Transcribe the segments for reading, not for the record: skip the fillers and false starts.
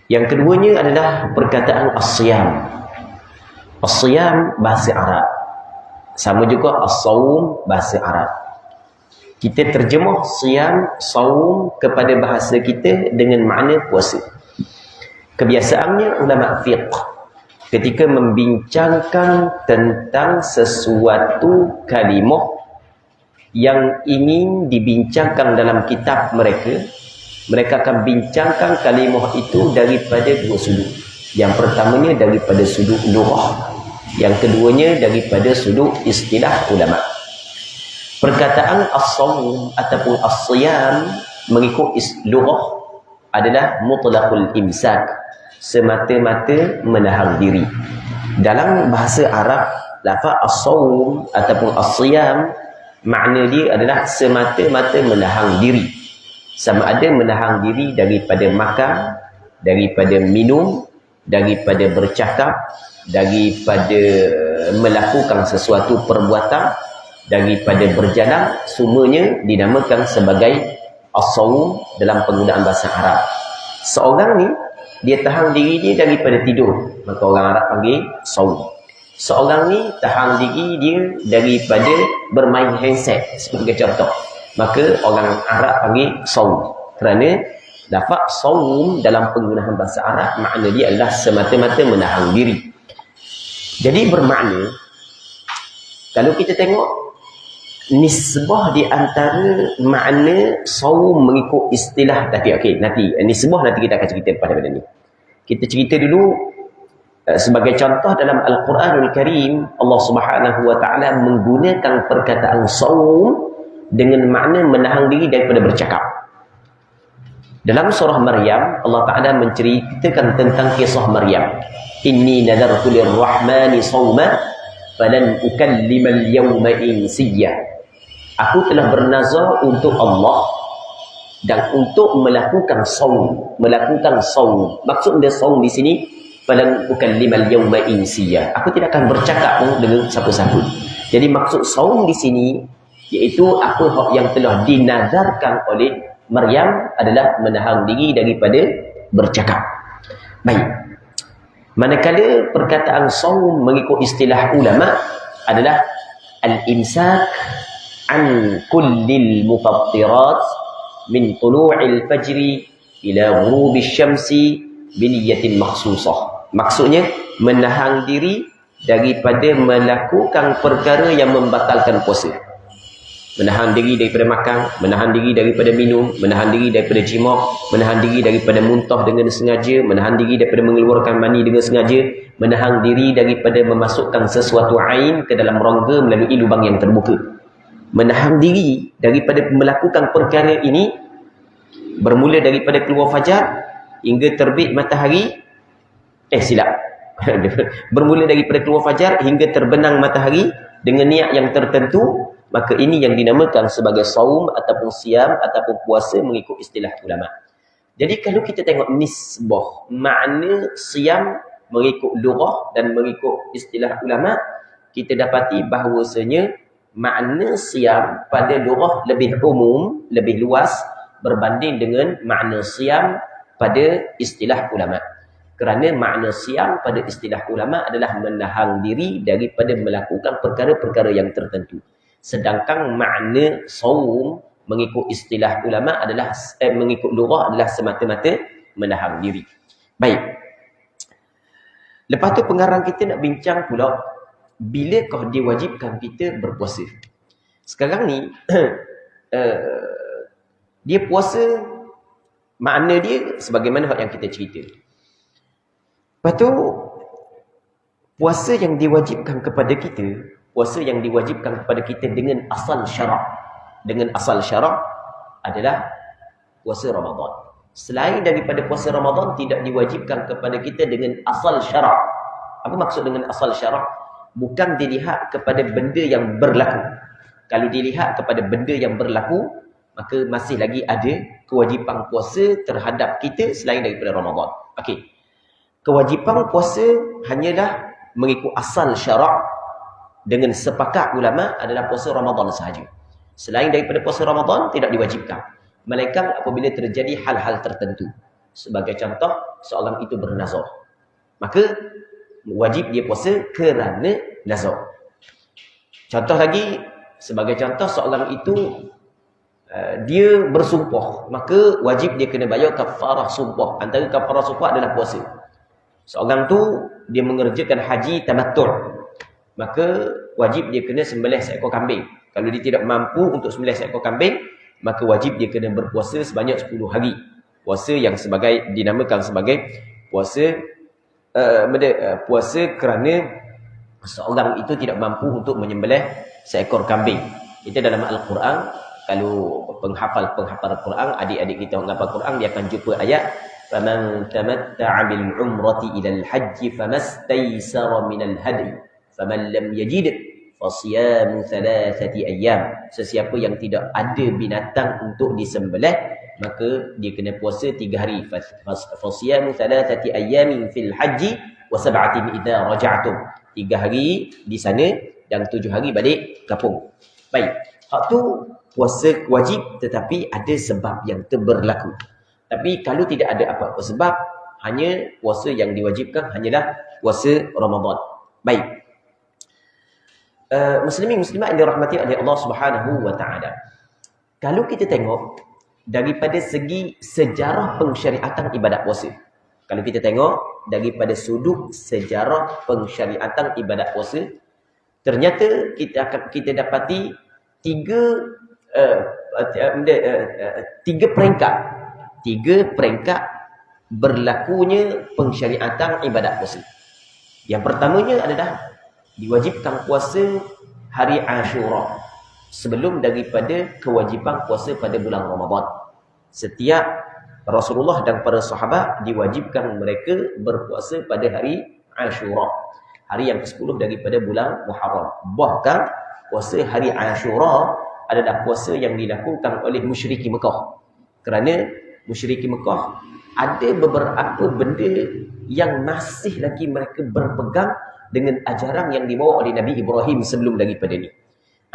Yang keduanya adalah perkataan as-siyam. As-siyam bahasa Arab. Sama juga as-sawm bahasa Arab. Kita terjemah siyam, saum kepada bahasa kita dengan makna puasa. Kebiasaannya ulama fiqh ketika membincangkan tentang sesuatu kalimah yang ingin dibincangkan dalam kitab mereka, mereka akan bincangkan kalimah itu daripada dua sudut. Yang pertamanya daripada sudut lughah, yang keduanya daripada sudut istilah ulama. Perkataan as-sawm ataupun as-siyam mengikut lughah adalah mutlaqul imsak, semata-mata menahan diri. Dalam bahasa Arab, lafaz as-sawm ataupun as-siyam makna dia adalah semata-mata menahan diri. Sama ada menahan diri daripada makan, daripada minum, daripada bercakap, daripada melakukan sesuatu perbuatan, daripada berjalan, semuanya dinamakan sebagai as-sawm dalam penggunaan bahasa Arab. Seorang ni dia tahan diri dia daripada tidur, maka orang Arab panggil sawm. Seorang ni tahan diri dia daripada bermain handset sebagai contoh, maka orang Arab panggil sawm. Kerana lafaz sawm dalam penggunaan bahasa Arab makna dia adalah semata-mata menahan diri. Jadi bermakna kalau kita tengok nisbah di antara makna sawm mengikut istilah tadi. Okey, nanti nisbah nanti kita akan cerita pada benda ni. Kita cerita dulu sebagai contoh dalam Al-Quranul Karim, Allah Subhanahu wa taala menggunakan perkataan sawm dengan makna menahan diri daripada bercakap. Dalam surah Maryam, Allah Taala menceritakan tentang kisah Maryam. Inni nadartu lirrahmani sawma falan ukallimal yawma insiya. Aku telah bernazar untuk Allah dan untuk melakukan saum. Melakukan saum. Maksud dia saum di sini, falan ukallimal yawma insiya. Aku tidak akan bercakap dengan siapa-siapa. Jadi maksud saum di sini iaitu apa yang telah dinazarkan oleh Maryam adalah menahan diri daripada bercakap. Baik. Manakala perkataan saum mengikut istilah ulama adalah al-imsak an kullil mufattirat min tulu'il fajri ila ghurubi syamsi biniyatin makhsusah. Maksudnya menahan diri daripada melakukan perkara yang membatalkan puasa. Menahan diri daripada makan, menahan diri daripada minum, menahan diri daripada jima', menahan diri daripada muntah dengan sengaja, menahan diri daripada mengeluarkan mani dengan sengaja, menahan diri daripada memasukkan sesuatu ain ke dalam rongga melalui lubang yang terbuka. Menahan diri daripada melakukan perkara ini bermula daripada keluar fajar hingga terbit matahari. Silap. Bermula daripada keluar fajar hingga terbenam matahari dengan niat yang tertentu. Maka ini yang dinamakan sebagai saum ataupun siam ataupun puasa mengikut istilah ulama. Jadi kalau kita tengok nisbah makna siam mengikut lughah dan mengikut istilah ulama, kita dapati bahawasanya makna siam pada lughah lebih umum, lebih luas berbanding dengan makna siam pada istilah ulama. Kerana makna siam pada istilah ulama adalah menahan diri daripada melakukan perkara-perkara yang tertentu. Sedangkan makna saum mengikut istilah ulama adalah mengikut lughah adalah semata-mata menahan diri. Baik. Lepas tu pengarang kita nak bincang pula bilakah diwajibkan kita berpuasa. Sekarang ni dia puasa makna dia sebagaimana yang kita cerita. Lepas tu puasa yang diwajibkan kepada kita, puasa yang diwajibkan kepada kita dengan asal syarak. Dengan asal syarak adalah puasa Ramadan. Selain daripada puasa Ramadan tidak diwajibkan kepada kita dengan asal syarak. Apa maksud dengan asal syarak? Bukan dilihat kepada benda yang berlaku. Kalau dilihat kepada benda yang berlaku, maka masih lagi ada kewajipan puasa terhadap kita selain daripada Ramadan. Okey. Kewajipan puasa hanyalah mengikut asal syarak dengan sepakat ulama adalah puasa Ramadan sahaja. Selain daripada puasa Ramadan tidak diwajibkan. Melainkan apabila terjadi hal-hal tertentu. Sebagai contoh, seorang itu bernazar, maka wajib dia puasa kerana nazar. Contoh lagi, sebagai contoh seorang itu dia bersumpah, maka wajib dia kena bayar kafarah sumpah. Antara kafarah sumpah adalah puasa. Seorang tu dia mengerjakan haji tamattu', maka wajib dia kena sembelih seekor kambing. Kalau dia tidak mampu untuk sembelih seekor kambing, maka wajib dia kena berpuasa sebanyak 10 hari. Puasa yang dinamakan sebagai puasa puasa kerana seorang itu tidak mampu untuk menyembelih seekor kambing. Itu dalam Al-Quran. Kalau penghafal Al-Quran, adik-adik kita menghafal Al-Quran, dia akan jumpa ayat فَمَنْ تَمَتَّعَ بِالْعُمْرَةِ إِلَى الْحَجِّ فَمَسْتَيْسَرَ مِنَ الْهَدْيِ فَمَنْ لَمْ يَجِدْ فَصِيَامُ 3 أَيَّامٍ. Sesiapa yang tidak ada binatang untuk disembelih, maka dia kena puasa 3 hari. فَصِيَامُ 3 أَيَّامٍ فِي الْحَجِّ وَسَبْعَةٍ إِذَا رَجَعْتُمْ. 3 hari di sana dan 7 hari balik kampung. Baik, hak tu puasa wajib, tetapi ada sebab yang berlaku. Tapi kalau tidak ada apa-apa sebab, hanya puasa yang diwajibkan hanyalah puasa Ramadan. Baik. Muslimin muslimat yang dirahmati oleh Allah Subhanahu wa taala. Kalau kita tengok daripada segi sejarah pensyariatan ibadat puasa. Kalau kita tengok daripada sudut sejarah pensyariatan ibadat puasa, ternyata kita dapati tiga peringkat berlakunya pensyariatan ibadat puasa. Yang pertamanya adalah diwajibkan puasa hari Ashura sebelum daripada kewajipan puasa pada bulan Ramadan. Setiap Rasulullah dan para sahabat diwajibkan mereka berpuasa pada hari Ashura, hari yang ke-10 daripada bulan Muharram. Bahkan puasa hari Ashura adalah puasa yang dilakukan oleh musyriki Mekah. Kerana musyriki Mekah ada beberapa benda yang masih lagi mereka berpegang dengan ajaran yang dibawa oleh Nabi Ibrahim sebelum daripada ni.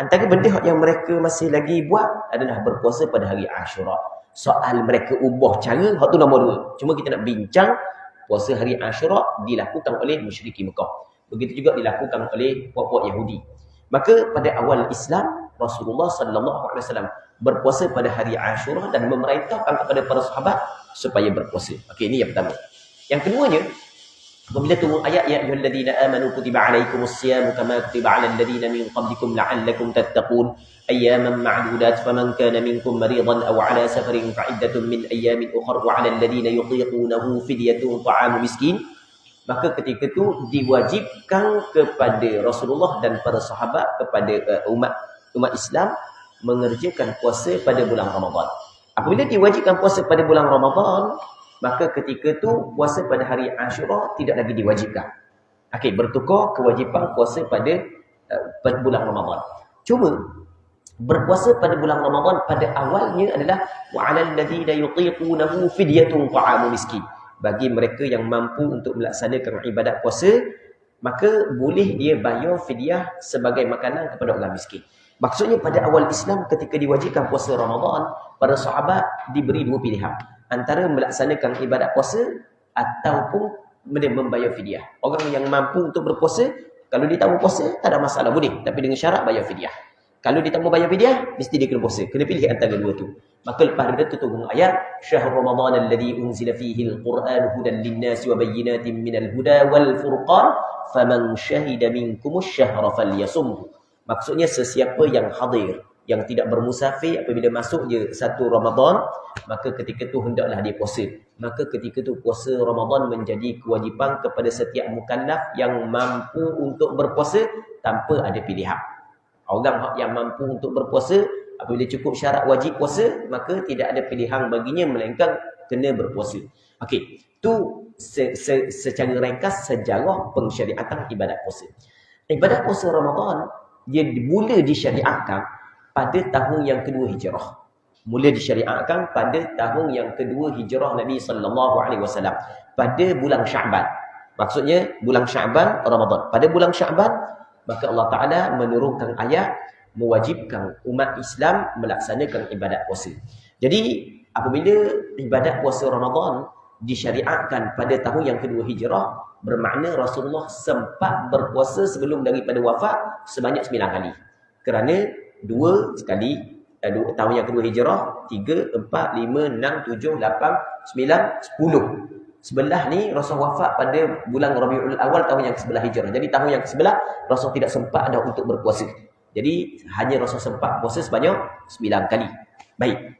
Antara benda yang mereka masih lagi buat adalah berpuasa pada hari Ashura. Soal mereka ubah cara, hak tu nombor 2. Cuma kita nak bincang puasa hari Ashura dilakukan oleh musyriki Mekah. Begitu juga dilakukan oleh puak-puak Yahudi. Maka pada awal Islam, Rasulullah sallallahu alaihi wasallam berpuasa pada hari Ashura dan memerintahkan kepada para sahabat supaya berpuasa. Okey, ini yang pertama. Yang keduanya, apabila turun ayat ya ayyuhalladzina amanu kutiba alaikumusiyam kama kutiba alal ladzina min qablikum la'allakum tattaqun ayyaman ma'dudat faman kana minkum maridan aw ala safarin fa'iddatun min ayyamin ukhra wa 'alal ladzina yutiqunahu fidyatun ta'amu miskin. Maka ketika itu diwajibkan kepada Rasulullah dan para sahabat, kepada umat Islam mengerjakan puasa pada bulan Ramadan. Apabila diwajibkan puasa pada bulan Ramadan, maka ketika itu puasa pada hari Ashura tidak lagi diwajibkan. Okey, bertukar kewajipan puasa pada bulan Ramadan. Cuma berpuasa pada bulan Ramadan pada awalnya adalah wa 'alal ladzina yutiqunahu fidyatun ta'amu miskin. Bagi mereka yang mampu untuk melaksanakan ibadat puasa, maka boleh dia bayar fidyah sebagai makanan kepada orang miskin. Maksudnya pada awal Islam ketika diwajibkan puasa Ramadan, para sahabat diberi 2 pilihan. Antara melaksanakan ibadat puasa ataupun membayar fidyah. Orang yang mampu untuk berpuasa, kalau dia tak mau puasa, tak ada masalah, boleh. Tapi dengan syarat bayar fidyah. Kalau dia tak mau bayar fidyah, mesti dia kena puasa. Kena pilih antara 2 tu. Maka lepas itu turun ayat syahrul ramadan alladhi unzila fihi alquran hudan linnasi wa bayyinatin minal huda wal furqan faman syahida minkumus syahra falyasumhu. Maksudnya sesiapa yang hadir, yang tidak bermusafir apabila masuk je 1 Ramadan, maka ketika itu hendaklah dia puasa. Maka ketika itu puasa Ramadan menjadi kewajipan kepada setiap mukallaf yang mampu untuk berpuasa tanpa ada pilihan. Orang yang mampu untuk berpuasa apabila cukup syarat wajib puasa, maka tidak ada pilihan baginya melainkan kena berpuasa. Okey, itu secara ringkas sejarah pensyariatan ibadat puasa. Ibadat puasa Ramadan dia mula disyariatkan pada tahun yang kedua Hijrah. Mula disyariatkan pada tahun yang kedua Hijrah Nabi sallallahu alaihi wasallam pada bulan Syaban. Maksudnya bulan Syaban Ramadan. Pada bulan Syaban maka Allah Taala menurunkan ayat mewajibkan umat Islam melaksanakan ibadat puasa. Jadi apabila ibadat puasa Ramadan disyariatkan pada tahun yang kedua hijrah, bermakna Rasulullah sempat berpuasa sebelum daripada wafat sebanyak 9 kali. Kerana 2 sekali tahun yang kedua hijrah, 3, 4, 5, 6, 7, 8, 9, 10. Sebelah ni Rasul wafat pada bulan Rabiul Awal tahun yang ke-11 hijrah. Jadi tahun yang ke-11 Rasul tidak sempat dah untuk berpuasa. Jadi hanya Rasul sempat puasa sebanyak 9 kali. Baik.